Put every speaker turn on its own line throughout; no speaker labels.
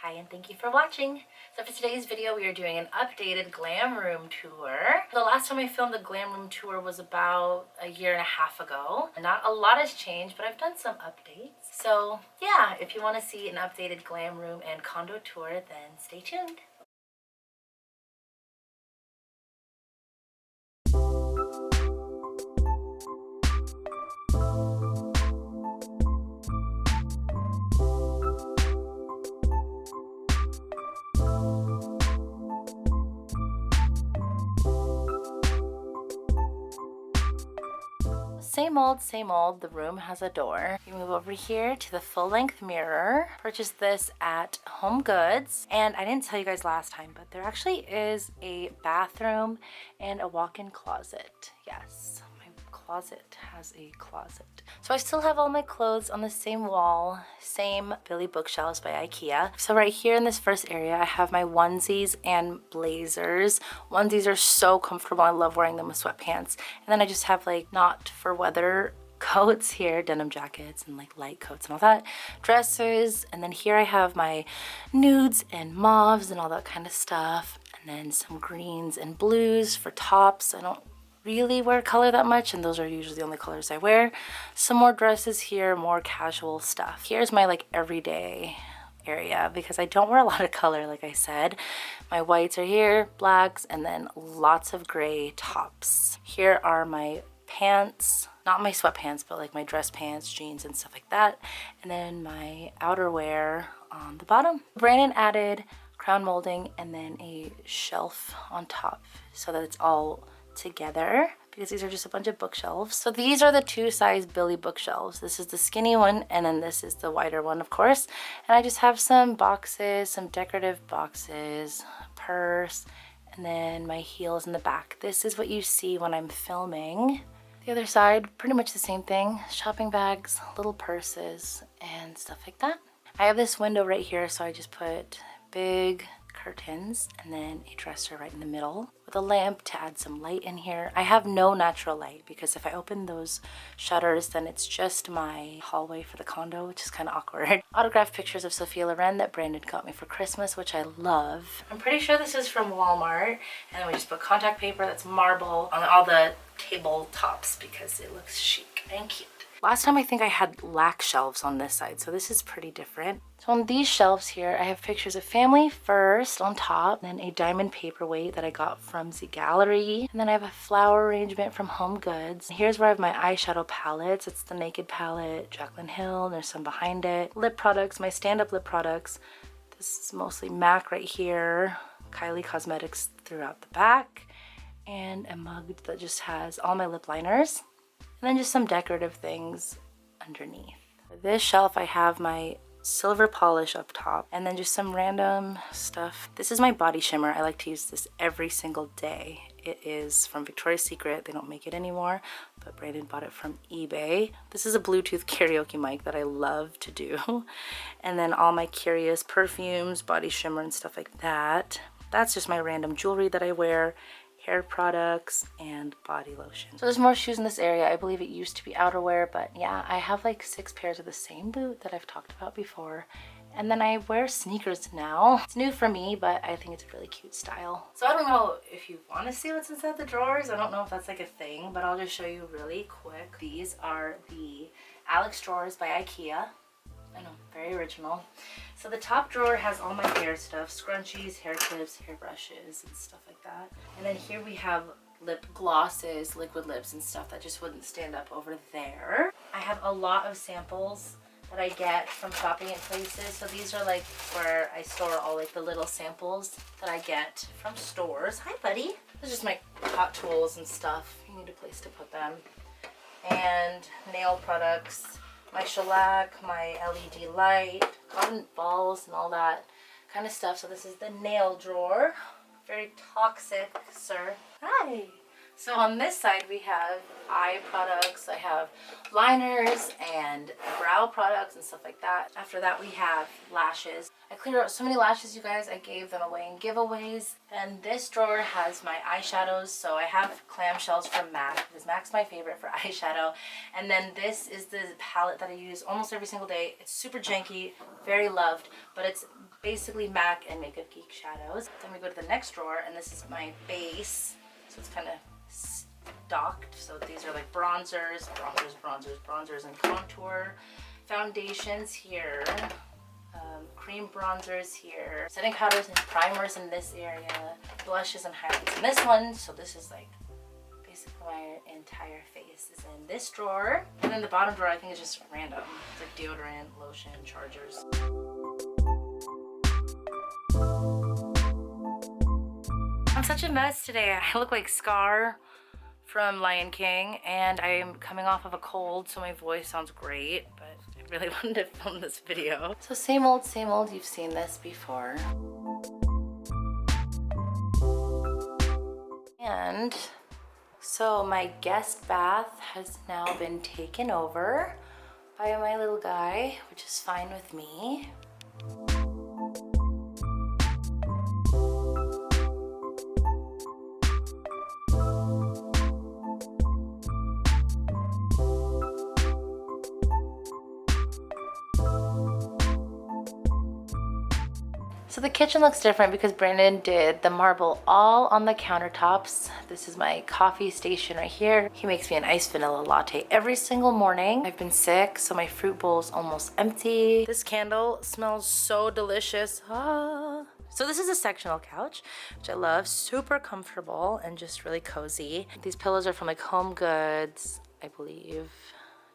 Hi, and thank you for watching. So for today's video, we are doing an updated glam room tour. The last time I filmed the glam room tour was about a year and a half ago. Not a lot has changed, but I've done some updates. So yeah, if you want to see an updated glam room and condo tour, then stay tuned. Same old, same old. The room has a door. You move over here to the full-length mirror. Purchased this at Home Goods. And I didn't tell you guys last time, but there actually is a bathroom and a walk-in closet. Yes, my closet has a closet. So I still have all my clothes on the same wall, same Billy Bookshelves by IKEA. So right here in this first area, I have my onesies and blazers. Onesies are so comfortable. I love wearing them with sweatpants. And then I just have like not for weather coats here, denim jackets and like light coats and all that, dresses. And then here I have my nudes and mauves and all that kind of stuff. And then some greens and blues for tops. I don't really wear color that much, and those are usually the only colors I wear. Some more dresses here, more casual stuff. Here's my like everyday area because I don't wear a lot of color, like I said. My whites are here, blacks, and then lots of gray tops. Here are my pants, not my sweatpants, but like my dress pants, jeans, and stuff like that. And then my outerwear on the bottom. Brandon added crown molding and then a shelf on top so that it's all together because these are just a bunch of bookshelves. So these are the two size Billy bookshelves. This is the skinny one and then this is the wider one, of course. And I just have some boxes, some decorative boxes, a purse, and then my heels in the back. This is what you see when I'm filming. The other side, pretty much the same thing. Shopping bags, little purses, and stuff like that. I have this window right here, so I just put big curtains and then a dresser right in the middle with a lamp to add some light in here. I have no natural light because if I open those shutters, then it's just my hallway for the condo, which is kind of awkward. Autographed pictures of Sophia Loren that Brandon got me for Christmas, which I love. I'm pretty sure this is from Walmart. And then we just put contact paper that's marble on all the table tops because it looks chic and cute. Last time I think I had lac shelves on this side, so this is pretty different. So on these shelves here, I have pictures of Family First on top, then a diamond paperweight that I got from the gallery, and then I have a flower arrangement from Home Goods. Here's where I have my eyeshadow palettes. It's the Naked palette, Jaclyn Hill, and there's some behind it. Lip products, my stand-up lip products. This is mostly MAC right here, Kylie Cosmetics throughout the back, and a mug that just has all my lip liners. And then just some decorative things underneath. For this shelf, I have my silver polish up top and then just some random stuff. This is my body shimmer. I like to use this every single day. It is from Victoria's Secret. They don't make it anymore, but Brandon bought it from eBay. This is a Bluetooth karaoke mic that I love to do. And then all my Curious perfumes, body shimmer, and stuff like that. That's just my random jewelry that I wear. Hair products, and body lotion. So there's more shoes in this area. I believe it used to be outerwear, but yeah, I have like 6 pairs of the same boot that I've talked about before. And then I wear sneakers now. It's new for me, but I think it's a really cute style. So I don't know if you want to see what's inside the drawers. I don't know if that's like a thing, but I'll just show you really quick. These are the Alex drawers by IKEA. I know, very original. So the top drawer has all my hair stuff, scrunchies, hair clips, hair brushes, and stuff like that. And then here we have lip glosses, liquid lips, and stuff that just wouldn't stand up over there. I have a lot of samples that I get from shopping at places. So these are like where I store all like the little samples that I get from stores. Hi, buddy. This is just my hot tools and stuff. You need a place to put them. And nail products. My shellac, my LED light, cotton balls, and all that kind of stuff. So this is the nail drawer. Very toxic, sir. Hi. So on this side we have eye products. I have liners and brow products and stuff like that. After that we have lashes. I cleared out so many lashes, you guys. I gave them away in giveaways. And this drawer has my eyeshadows. So I have clamshells from MAC because MAC's my favorite for eyeshadow. And then this is the palette that I use almost every single day. It's super janky, very loved, but it's basically MAC and Makeup Geek shadows. Then we go to the next drawer, and this is my base. So it's kind of stocked. So these are like bronzers, and contour. Foundations here. Cream bronzers here. Setting powders and primers in this area. Blushes and highlights in this one. So this is like basically my entire face is in this drawer. And then the bottom drawer I think is just random. It's like deodorant, lotion, chargers. I'm such a mess today. I look like Scar from Lion King, and I'm coming off of a cold, so my voice sounds great, but I really wanted to film this video. So same old, you've seen this before. And so my guest bath has now been taken over by my little guy, which is fine with me. So the kitchen looks different because Brandon did the marble all on the countertops. This is my coffee station right here. He makes me an iced vanilla latte every single morning. I've been sick, so my fruit bowl's almost empty. This candle smells so delicious. Ah. So this is a sectional couch, which I love. Super comfortable and just really cozy. These pillows are from like Home Goods, I believe.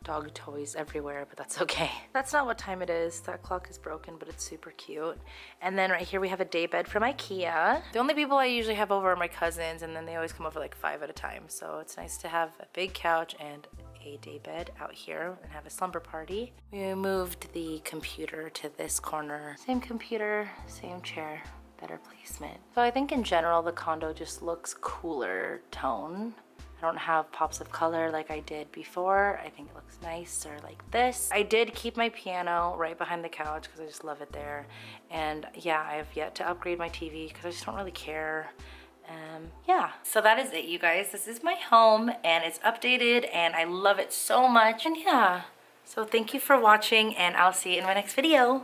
Dog toys everywhere, but that's okay. That's not what time it is. That clock is broken, but it's super cute. And then right here we have a day bed from IKEA. The only people I usually have over are my cousins, and then they always come over like 5 at a time. So it's nice to have a big couch and a day bed out here and have a slumber party. We moved the computer to this corner. Same computer, same chair, better placement. So I think in general the condo just looks cooler tone. I don't have pops of color like I did before. I think it looks nicer like this. I did keep my piano right behind the couch because I just love it there. And yeah, I have yet to upgrade my TV because I just don't really care. Yeah, so that is it, you guys. This is my home and it's updated and I love it so much. And yeah, so thank you for watching and I'll see you in my next video.